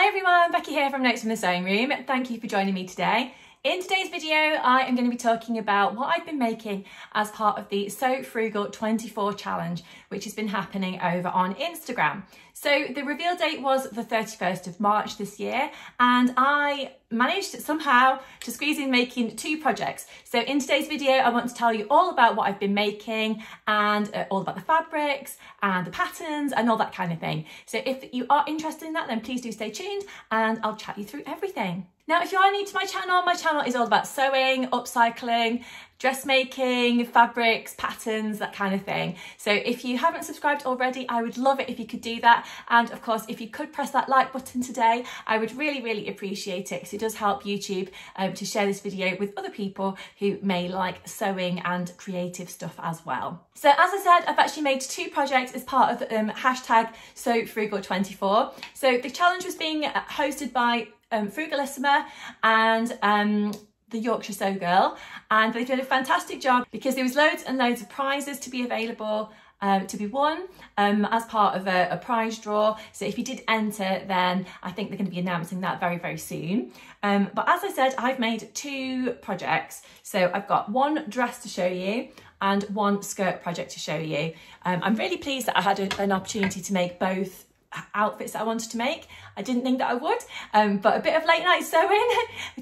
Hi everyone, Becky here from Notes from the Sewing Room. Thank you for joining me today. In today's video, I am going to be talking about what I've been making as part of the Sew Frugal 24 challenge, which has been happening over on Instagram. So the reveal date was the 31st of March this year, and I managed somehow to squeeze in making 2 projects. So in today's video, I want to tell you all about what I've been making and all about the fabrics and the patterns and all that kind of thing. So if you are interested in that, then please do stay tuned and I'll chat you through everything. Now, if you are new to my channel is all about sewing, upcycling, dressmaking, fabrics, patterns, that kind of thing. So if you haven't subscribed already, I would love it if you could do that. And of course, if you could press that like button today, I would really appreciate it, because it does help YouTube to share this video with other people who may like sewing and creative stuff as well. So as I said, I've actually made 2 projects as part of hashtag SewFrugal24. So the challenge was being hosted by Frugalissima and the Yorkshire Sew Girl, and they did a fantastic job because there was loads and loads of prizes to be available to be won as part of a prize draw. So if you did enter, then I think they're going to be announcing that very soon. But as I said, I've made 2 projects. So I've got 1 dress to show you and 1 skirt project to show you. I'm really pleased that I had an opportunity to make both outfits that I wanted to make. I didn't think that I would, but a bit of late night sewing,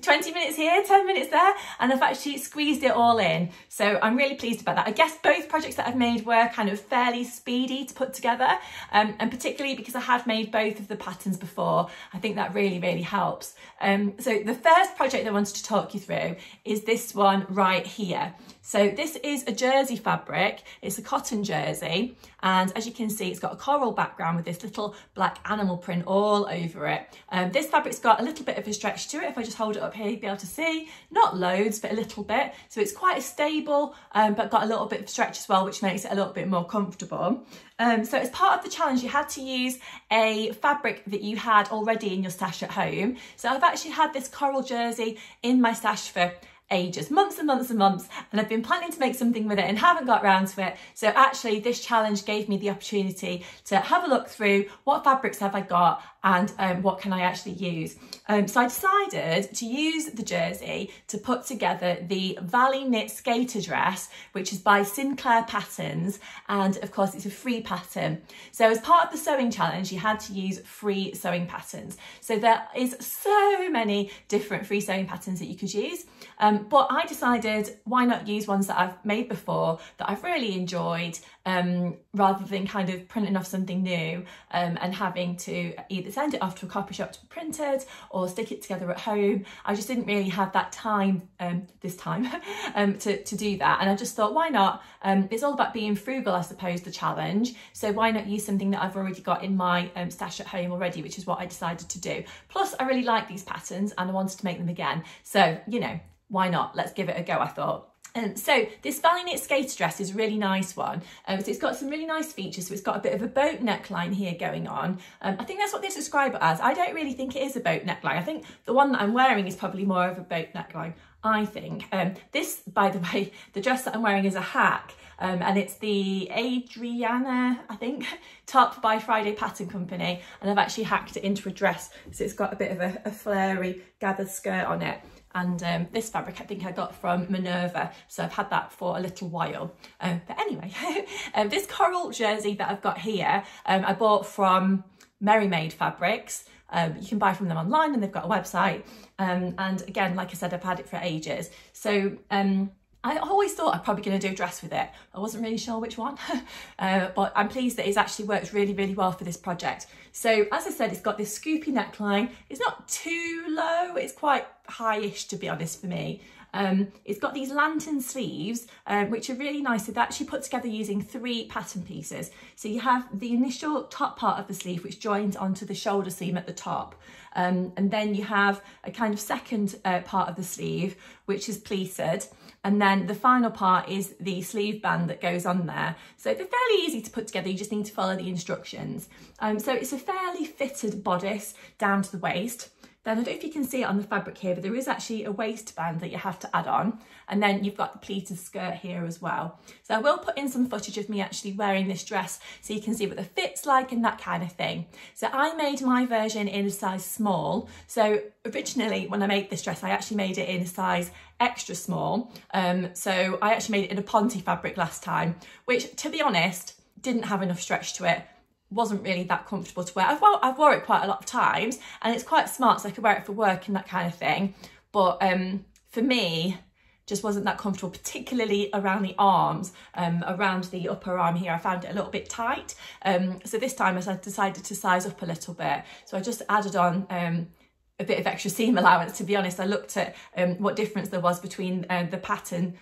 20 minutes here, 10 minutes there, and I've actually squeezed it all in. So I'm really pleased about that. I guess both projects that I've made were kind of fairly speedy to put together, and particularly because I had made both of the patterns before, I think that really helps. So the first project I wanted to talk you through is this one right here. So this is a jersey fabric, it's a cotton jersey, and as you can see, it's got a coral background with this little black animal print all over it. This fabric's got a little bit of a stretch to it. If I just hold it up here, you'll be able to see, not loads, but a little bit. So it's quite stable, but got a little bit of stretch as well, which makes it a little bit more comfortable. So as part of the challenge, you had to use a fabric that you had already in your stash at home. So I've actually had this coral jersey in my stash for ages, months and months, and I've been planning to make something with it and haven't got around to it. So actually this challenge gave me the opportunity to have a look through what fabrics have I got and what can I actually use. So I decided to use the jersey to put together the Valley Knit Skater dress, which is by Sinclair Patterns, and of course it's a free pattern. So as part of the sewing challenge, you had to use free sewing patterns. So there is so many different free sewing patterns that you could use, but I decided why not use ones that I've made before that I've really enjoyed, rather than kind of printing off something new and having to either send it off to a copy shop to be printed or stick it together at home. I just didn't really have that time this time to do that, and I just thought, why not? It's all about being frugal, I suppose, the challenge, so why not use something that I've already got in my stash at home already, which is what I decided to do. Plus I really like these patterns and I wanted to make them again, so you know, why not? Let's give it a go, I thought. So this Valley Knit Skater dress is a really nice one. So it's got some really nice features. So it's got a bit of a boat neckline here going on. I think that's what they describe it as. I don't really think it is a boat neckline. I think the one that I'm wearing is probably more of a boat neckline, I think. This, by the way, the dress that I'm wearing is a hack. And it's the Adriana, I think, top by Friday Pattern Company. And I've actually hacked it into a dress. So it's got a bit of a flary gathered skirt on it. And this fabric I think I got from Minerva, so I've had that for a little while. But anyway, this coral jersey that I've got here, I bought from Merry Made Fabrics. You can buy from them online and they've got a website. And again, like I said, I've had it for ages. So I always thought I'm probably going to do a dress with it. I wasn't really sure which one, but I'm pleased that it's actually worked really well for this project. So as I said, it's got this scoopy neckline. It's not too low, it's quite high-ish to be honest for me. It's got these lantern sleeves, which are really nice. They're actually put together using 3 pattern pieces. So you have the initial top part of the sleeve, which joins onto the shoulder seam at the top. And then you have a kind of second part of the sleeve, which is pleated. And then the final part is the sleeve band that goes on there. So they're fairly easy to put together, you just need to follow the instructions. So it's a fairly fitted bodice down to the waist. Then I don't know if you can see it on the fabric here, but there is actually a waistband that you have to add on. And then you've got the pleated skirt here as well. So I will put in some footage of me actually wearing this dress so you can see what the fit's like and that kind of thing. So I made my version in a size small. So originally when I made this dress, I actually made it in a size extra small. So I actually made it in a Ponte fabric last time, which to be honest, didn't have enough stretch to it. Wasn't really that comfortable to wear. I've wore it quite a lot of times and it's quite smart, so I could wear it for work and that kind of thing. But for me, just wasn't that comfortable, particularly around the arms, around the upper arm here. I found it a little bit tight. So this time I decided to size up a little bit. So I just added on a bit of extra seam allowance. To be honest, I looked at what difference there was between the pattern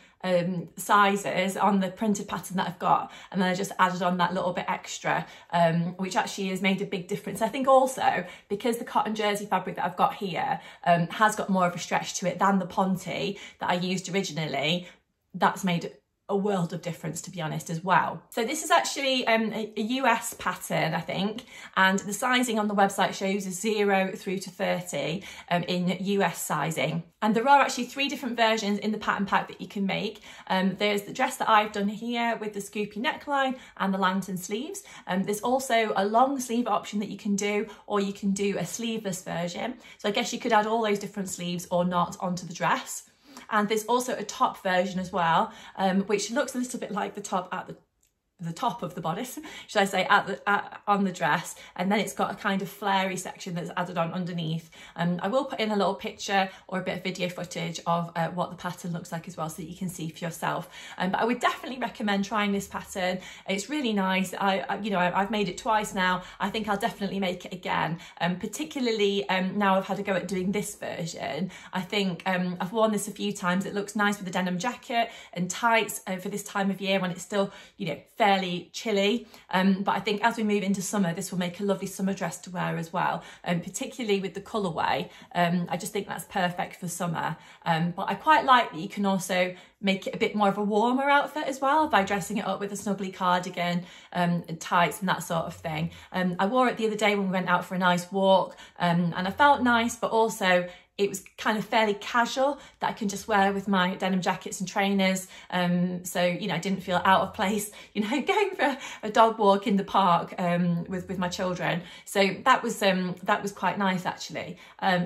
sizes on the printed pattern that I've got, and then I just added on that little bit extra, which actually has made a big difference. I think also because the cotton jersey fabric that I've got here has got more of a stretch to it than the Ponte that I used originally, that's made a world of difference, to be honest, as well. So this is actually a US pattern, I think, and the sizing on the website shows 0 through to 30 in US sizing. And there are actually 3 different versions in the pattern pack that you can make. There's the dress that I've done here with the scoopy neckline and the lantern sleeves. There's also a long sleeve option that you can do, or you can do a sleeveless version. So I guess you could add all those different sleeves or not onto the dress. And there's also a top version as well, which looks a little bit like the top at the top of the bodice, should I say, on the dress, and then it's got a kind of flary section that's added on underneath. I will put in a little picture or a bit of video footage of what the pattern looks like as well, so that you can see for yourself. But I would definitely recommend trying this pattern. It's really nice. I've made it twice now. I think I'll definitely make it again, particularly now I've had a go at doing this version. I think I've worn this a few times. It looks nice with a denim jacket and tights for this time of year when it's still, fairly chilly, but I think as we move into summer, this will make a lovely summer dress to wear as well, particularly with the colourway. I just think that's perfect for summer, but I quite like that you can also make it a bit more of a warmer outfit as well by dressing it up with a snuggly cardigan and tights and that sort of thing. I wore it the other day when we went out for a nice walk, and I felt nice, but also it was kind of fairly casual that I can just wear with my denim jackets and trainers. So, I didn't feel out of place, going for a dog walk in the park with my children. So that was quite nice actually.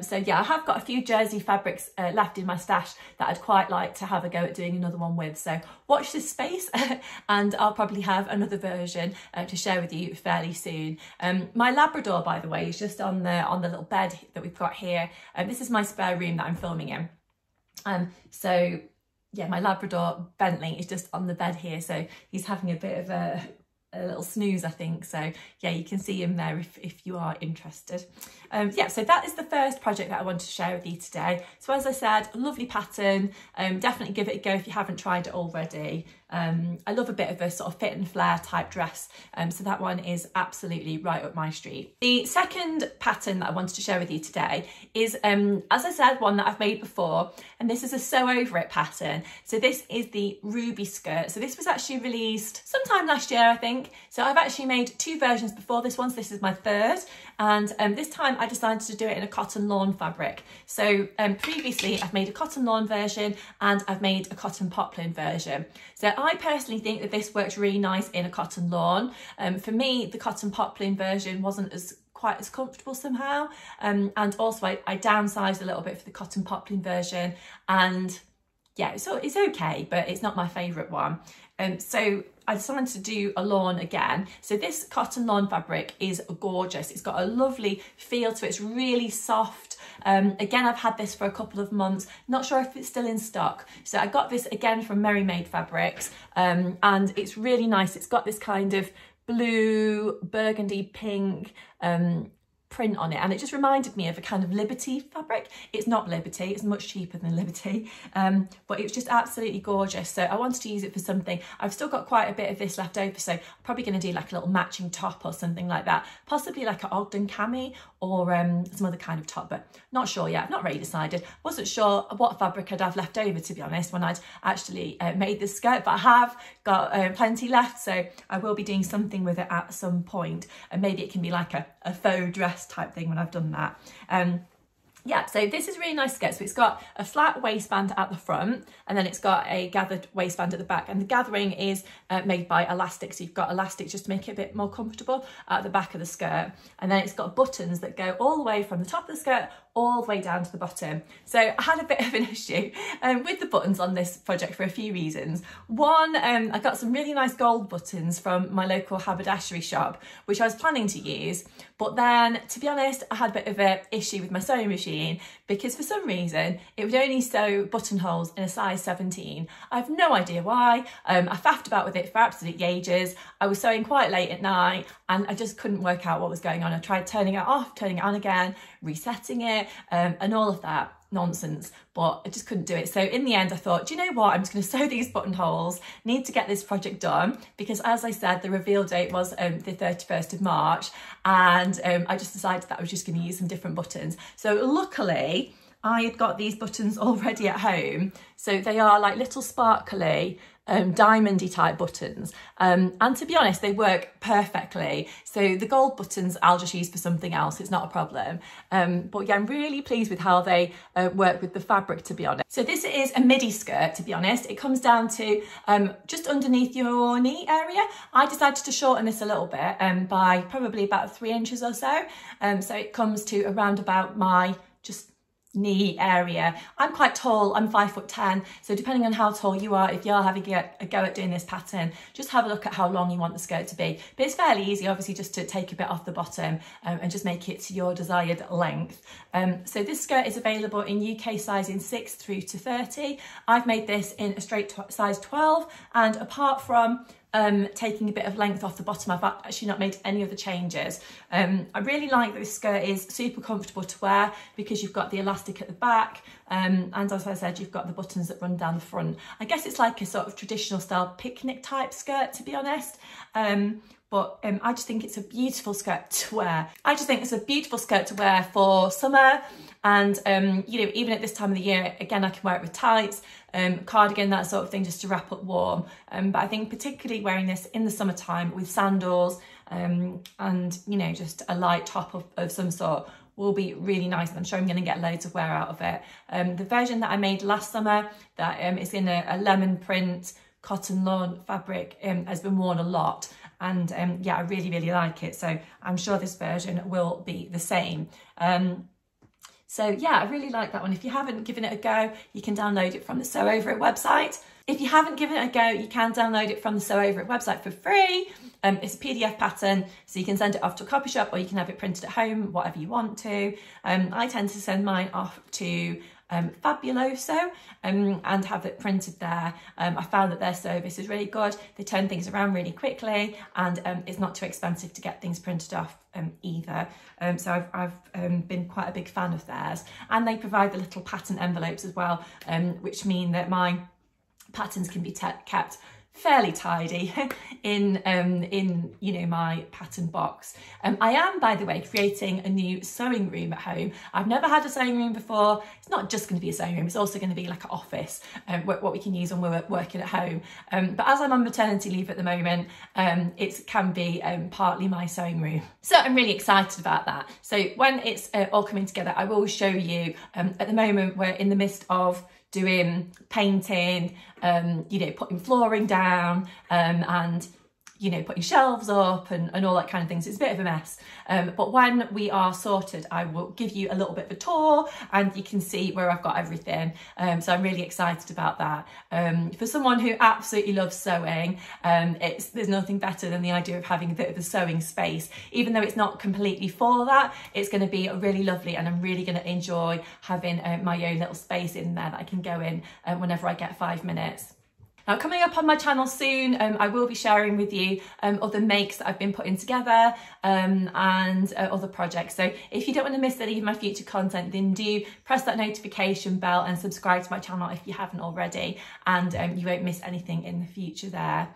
So yeah, I have got a few jersey fabrics left in my stash that I'd quite like to have a go at doing another one with. So watch this space and I'll probably have another version to share with you fairly soon. My Labrador, by the way, is just on the little bed that we've got here. This is my spare room that I'm filming in. So yeah, my Labrador Bentley is just on the bed here, so he's having a bit of a little snooze, I think. So yeah, you can see him there if you are interested. Yeah, so that is the first project that I wanted to share with you today. So as I said, a lovely pattern. Definitely give it a go if you haven't tried it already. I love a bit of a sort of fit and flare type dress, so that one is absolutely right up my street. The second pattern that I wanted to share with you today is, as I said, one that I've made before, and this is a sew over it pattern. So this is the ruby skirt. So this was actually released sometime last year, I think. So I've actually made 2 versions before this one, so this is my third, and this time I decided to do it in a cotton lawn fabric. So previously I've made a cotton lawn version and I've made a cotton poplin version. So I personally think that this works really nice in a cotton lawn. For me, the cotton poplin version wasn't quite as comfortable somehow, and also I downsized a little bit for the cotton poplin version, and yeah, so it's okay, but it's not my favourite one. So I decided to do a lawn again. So this cotton lawn fabric is gorgeous. It's got a lovely feel to it. It's really soft. Again, I've had this for a couple of months. Not sure if it's still in stock. So I got this again from Merry Made Fabrics, and it's really nice. It's got this kind of blue, burgundy, pink print on it, and it just reminded me of a kind of Liberty fabric. It's not Liberty, it's much cheaper than Liberty, but it was just absolutely gorgeous. So I wanted to use it for something. I've still got quite a bit of this left over, so I'm probably going to do like a little matching top or something like that, possibly like an Ogden cami or some other kind of top, but not sure yet. I've not really decided. Wasn't sure what fabric I'd have left over, to be honest, when I'd actually made this skirt, but I have got plenty left, so I will be doing something with it at some point, and maybe it can be like a faux dress type thing when I've done that. yeah, so this is a really nice skirt. So it's got a flat waistband at the front, and then it's got a gathered waistband at the back, and the gathering is made by elastic. So you've got elastic just to make it a bit more comfortable at the back of the skirt. And then it's got buttons that go all the way from the top of the skirt all the way down to the bottom. So I had a bit of an issue with the buttons on this project for a few reasons. One, I got some really nice gold buttons from my local haberdashery shop, which I was planning to use. But then, to be honest, I had a bit of an issue with my sewing machine because for some reason it would only sew buttonholes in a size 17. I have no idea why. I faffed about with it for absolutely ages. I was sewing quite late at night and I just couldn't work out what was going on. I tried turning it off, turning it on again, resetting it, and all of that nonsense, but I just couldn't do it. So in the end I thought, do you know what, I'm just going to sew these buttonholes, need to get this project done, because as I said, the reveal date was the 31st of March, and I just decided that I was just going to use some different buttons. So luckily I had got these buttons already at home, so they are like little sparkly diamondy type buttons, and to be honest they work perfectly. So the gold buttons I'll just use for something else, it's not a problem, but yeah, I'm really pleased with how they work with the fabric, to be honest. So this is a midi skirt, to be honest. It comes down to just underneath your knee area. I decided to shorten this a little bit by probably about 3 inches or so, so it comes to around about my just knee area. I'm quite tall, I'm 5'10", so depending on how tall you are, if you're having a go at doing this pattern, just have a look at how long you want the skirt to be. But it's fairly easy, obviously, just to take a bit off the bottom and just make it to your desired length. So this skirt is available in UK sizing 6 through to 30. I've made this in a straight size 12, and apart from taking a bit of length off the bottom, I've actually not made any other changes. I really like that this skirt is super comfortable to wear because you've got the elastic at the back, and as I said, you've got the buttons that run down the front. I guess it's like a sort of traditional style picnic type skirt, to be honest. But I just think it's a beautiful skirt to wear. I just think it's a beautiful skirt to wear for summer, and you know, even at this time of the year, again, I can wear it with tights, cardigan, that sort of thing, just to wrap up warm. But I think particularly wearing this in the summertime with sandals and, you know, just a light top of some sort will be really nice. I'm sure I'm going to get loads of wear out of it. The version that I made last summer, that is in a lemon print cotton lawn fabric, has been worn a lot, and yeah, I really like it. So I'm sure this version will be the same. So yeah, I really like that one. If you haven't given it a go, you can download it from the Sew Over It website. If you haven't given it a go, you can download it from the Sew Over It website for free. It's a PDF pattern, so you can send it off to a copy shop or you can have it printed at home, whatever you want to. I tend to send mine off to Fabuloso and have it printed there. I found that their service is really good. They turn things around really quickly, and it's not too expensive to get things printed off either. So I've been quite a big fan of theirs, and they provide the little pattern envelopes as well, which mean that my patterns can be kept fairly tidy in you know, my pattern box. I am, by the way, creating a new sewing room at home. I've never had a sewing room before. It's not just going to be a sewing room, it's also going to be like an office, what we can use when we're working at home. But as I'm on maternity leave at the moment, it can be partly my sewing room. So I'm really excited about that. So when it's all coming together, I will show you. At the moment, we're in the midst of doing painting, you know, putting flooring down, and you know, putting shelves up and all that kind of things. It's a bit of a mess. But when we are sorted, I will give you a little bit of a tour and you can see where I've got everything. So I'm really excited about that. For someone who absolutely loves sewing, there's nothing better than the idea of having a bit of a sewing space. Even though it's not completely for that, it's going to be really lovely, and I'm really going to enjoy having my own little space in there that I can go in whenever I get 5 minutes. Now, coming up on my channel soon, I will be sharing with you other makes that I've been putting together and other projects. So if you don't want to miss any of my future content, then do press that notification bell and subscribe to my channel if you haven't already, and you won't miss anything in the future there.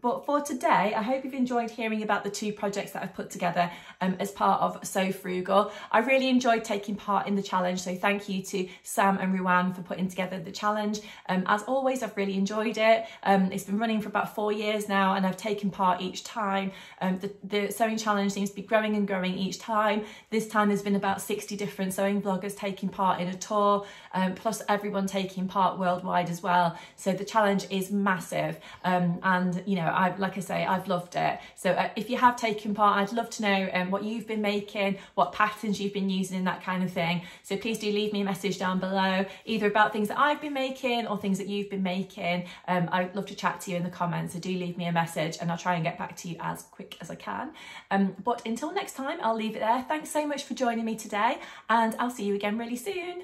But for today, I hope you've enjoyed hearing about the 2 projects that I've put together as part of So Frugal. I really enjoyed taking part in the challenge, so thank you to Sam and Ruan for putting together the challenge. As always, I've really enjoyed it. It's been running for about 4 years now, and I've taken part each time. The sewing challenge seems to be growing and growing each time. This time there's been about 60 different sewing vloggers taking part in a tour, plus everyone taking part worldwide as well. So the challenge is massive, and you know, like I say, I've loved it. So if you have taken part, I'd love to know what you've been making, what patterns you've been using, and that kind of thing. So please do leave me a message down below, either about things that I've been making or things that you've been making. I'd love to chat to you in the comments, so do leave me a message and I'll try and get back to you as quick as I can. But until next time, I'll leave it there. Thanks so much for joining me today, and I'll see you again really soon.